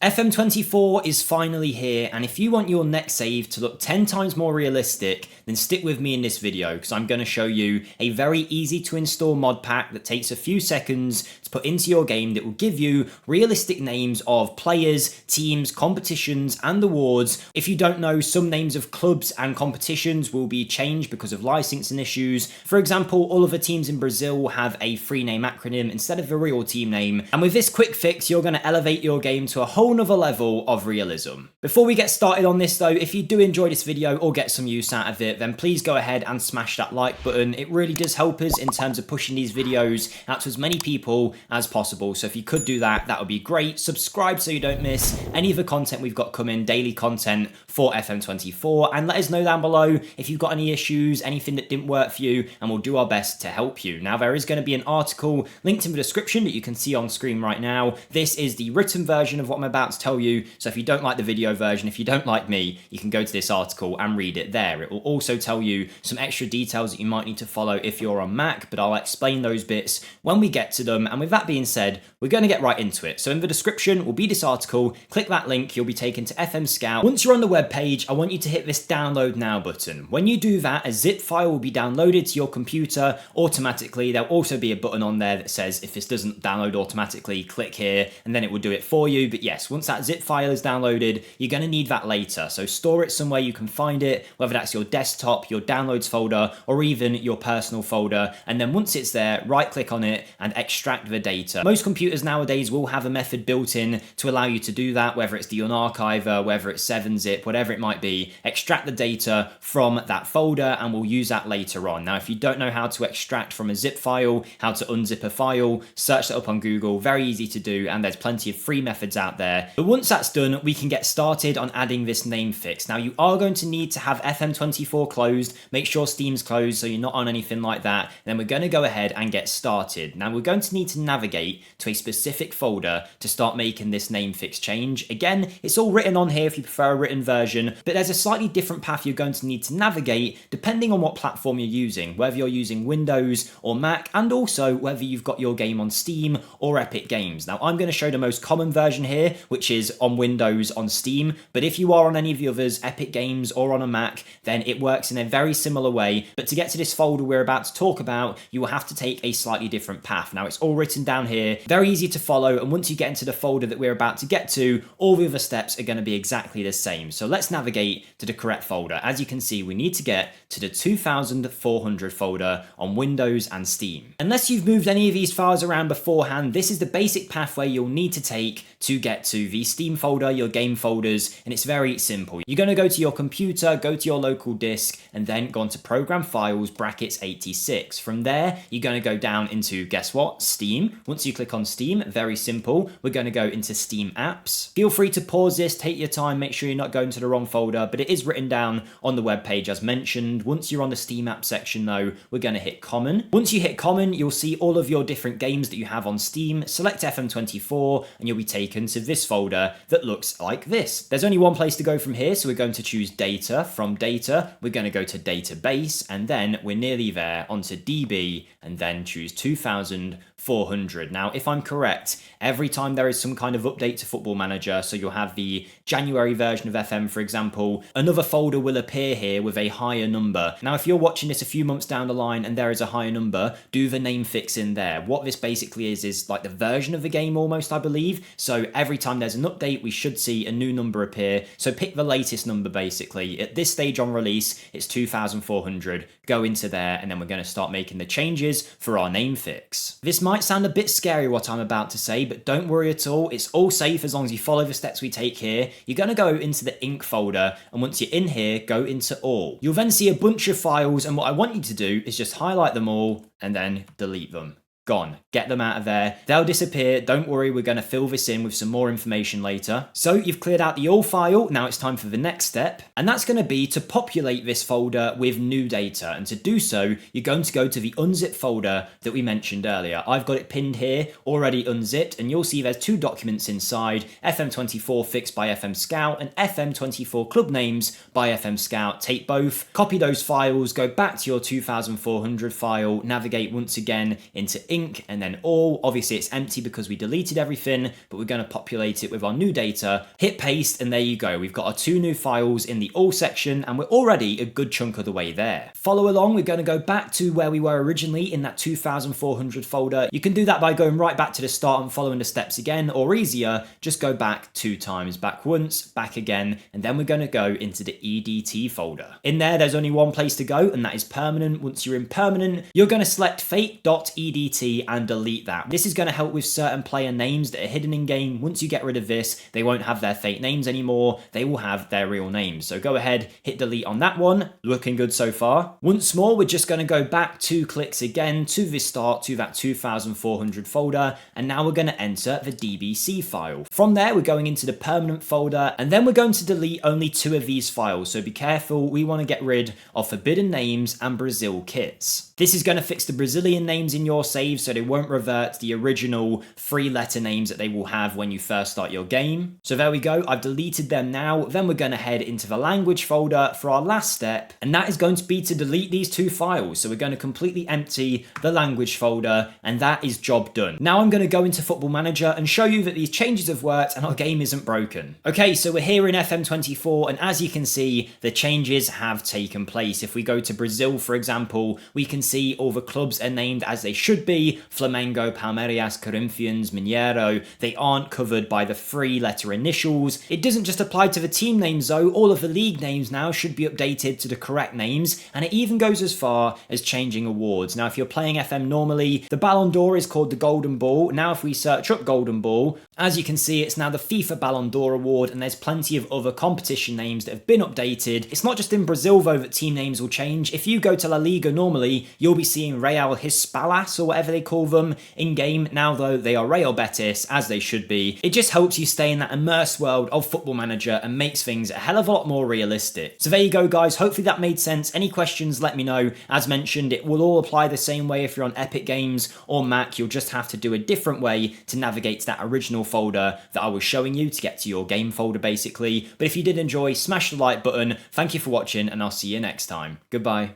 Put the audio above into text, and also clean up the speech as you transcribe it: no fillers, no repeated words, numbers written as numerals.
FM24 is finally here, and if you want your next save to look 10 times more realistic, then stick with me in this video because I'm going to show you a very easy to install mod pack that takes a few seconds to put into your game that will give you realistic names of players, teams, competitions and awards. If you don't know, some names of clubs and competitions will be changed because of licensing issues. For example, all of the teams in Brazil will have a free name acronym instead of a real team name, and with this quick fix you're going to elevate your game to a whole nother level of realism. Before we get started on this though, if you do enjoy this video or get some use out of it, then please go ahead and smash that like button. It really does help us in terms of pushing these videos out to as many people as possible. So if you could do that, that would be great. Subscribe so you don't miss any of the content we've got coming, daily content for FM24, and let us know down below if you've got any issues, anything that didn't work for you, and we'll do our best to help you. Now there is going to be an article linked in the description that you can see on screen right now. This is the written version of what I'm about to tell you, so if you don't like the video version, if you don't like me, you can go to this article and read it there. It will also tell you some extra details that you might need to follow if you're on Mac, but I'll explain those bits when we get to them. And with that being said, we're going to get right into it. So in the description will be this article. Click that link, you'll be taken to FMSCOUT. Once you're on the web page, I want you to hit this download now button. When you do that, a zip file will be downloaded to your computer automatically. There'll also be a button on there that says if this doesn't download automatically, click here and then it will do it for you. But yes, once that zip file is downloaded, you're going to need that later. So store it somewhere you can find it, whether that's your desktop, your downloads folder, or even your personal folder. And then once it's there, right click on it and extract the data. Most computers nowadays will have a method built in to allow you to do that, whether it's the unarchiver, whether it's 7-zip, whatever it might be. Extract the data from that folder and we'll use that later on. Now, if you don't know how to extract from a zip file, how to unzip a file, search that up on Google. Very easy to do, and there's plenty of free methods out there. But once that's done, we can get started on adding this name fix. Now, you are going to need to have FM24 closed. Make sure Steam's closed so you're not on anything like that. And then we're going to go ahead and get started. Now, we're going to need to navigate to a specific folder to start making this name fix change. Again, it's all written on here if you prefer a written version, but there's a slightly different path you're going to need to navigate depending on what platform you're using, whether you're using Windows or Mac, and also whether you've got your game on Steam or Epic Games. Now, I'm going to show the most common version here, which is on Windows on Steam, but if you are on any of the others, Epic Games or on a Mac, then it works in a very similar way. But to get to this folder we're about to talk about, you will have to take a slightly different path. Now, it's all written down here, very easy to follow, and once you get into the folder that we're about to get to, all the other steps are going to be exactly the same. So let's navigate to the correct folder. As you can see, we need to get to the 2400 folder on Windows and Steam. Unless you've moved any of these files around beforehand, this is the basic pathway you'll need to take to get to the Steam folder, your game folders, and it's very simple. You're going to go to your computer, go to your local disk, and then go into Program Files, brackets 86. From there, you're going to go down into, guess what, Steam. Once you click on Steam, very simple, we're going to go into Steam Apps. Feel free to pause this, take your time, make sure you're not going to the wrong folder, but it is written down on the web page as mentioned. Once you're on the Steam App section though, we're going to hit Common. Once you hit Common, you'll see all of your different games that you have on Steam. Select FM24 and you'll be taken to this folder that looks like this. There's only one place to go from here, so we're going to choose Data. From Data, we're going to go to Database, and then we're nearly there onto DB, and then choose 2400. Now, if I'm correct, every time there is some kind of update to Football Manager, so you'll have the January version of FM, for example, another folder will appear here with a higher number. Now, if you're watching this a few months down the line and there is a higher number, do the name fix in there. What this basically is like the version of the game almost, I believe. So every time there's an update, we should see a new number appear. So pick the latest number basically. At this stage on release, it's 2400. Go into there and then we're going to start making the changes for our name fix. This might sound a bit scary what I'm about to say, but don't worry at all. It's all safe as long as you follow the steps we take here. You're going to go into the ink folder, and once you're in here, go into all. You'll then see a bunch of files, and what I want you to do is just highlight them all and then delete them. Gone. Get them out of there. They'll disappear. Don't worry, we're going to fill this in with some more information later. So you've cleared out the all file. Now it's time for the next step, and that's going to be to populate this folder with new data. And to do so, you're going to go to the unzip folder that we mentioned earlier. I've got it pinned here, already unzipped, and you'll see there's two documents inside, FM24 fixed by FMSCOUT and FM24 club names by FMSCOUT. Take both, copy those files, go back to your 2400 file, navigate once again into ink link, and then all. Obviously it's empty because we deleted everything, but we're going to populate it with our new data. Hit paste, and there you go. We've got our 2 new files in the all section, and we're already a good chunk of the way there. Follow along. We're going to go back to where we were originally in that 2400 folder. You can do that by going right back to the start and following the steps again, or easier, just go back 2 times. Back once, back again, and then we're going to go into the EDT folder. In there's only one place to go, and that is permanent. Once you're in permanent, you're going to select fate.edt and delete that. This is going to help with certain player names that are hidden in game. Once you get rid of this, they won't have their fake names anymore. They will have their real names. So go ahead, hit delete on that one. Looking good so far. Once more, we're just going to go back 2 clicks again to the start, to that 2400 folder, and now we're going to enter the DBC file. From there, we're going into the permanent folder, and then we're going to delete only 2 of these files. So be careful. We want to get rid of forbidden names and Brazil kits. This is going to fix the Brazilian names in your save so they won't revert to the original 3-letter names that they will have when you first start your game. So there we go. I've deleted them now. Then we're going to head into the language folder for our last step, and that is going to be to delete these 2 files. So we're going to completely empty the language folder, and that is job done. Now I'm going to go into Football Manager and show you that these changes have worked and our game isn't broken. Okay, so we're here in FM24, and as you can see, the changes have taken place. If we go to Brazil, for example, we can see all the clubs are named as they should be. Flamengo, Palmeiras, Corinthians, Mineiro. They aren't covered by the 3-letter initials. It doesn't just apply to the team names though. All of the league names now should be updated to the correct names, and it even goes as far as changing awards. Now if you're playing FM normally, the Ballon d'Or is called the Golden Ball. Now if we search up Golden Ball, as you can see, it's now the FIFA Ballon d'Or award, and there's plenty of other competition names that have been updated. It's not just in Brazil though that team names will change. If you go to La Liga normally, you'll be seeing Real Hispalas or whatever they call them in game. Now though, they are Real Betis, as they should be. It just helps you stay in that immersed world of Football Manager and makes things a hell of a lot more realistic. So there you go guys, hopefully that made sense. Any questions, let me know. As mentioned, it will all apply the same way if you're on Epic Games or Mac. You'll just have to do a different way to navigate to that original folder that I was showing you to get to your game folder basically. But if you did enjoy, smash the like button. Thank you for watching, and I'll see you next time. Goodbye.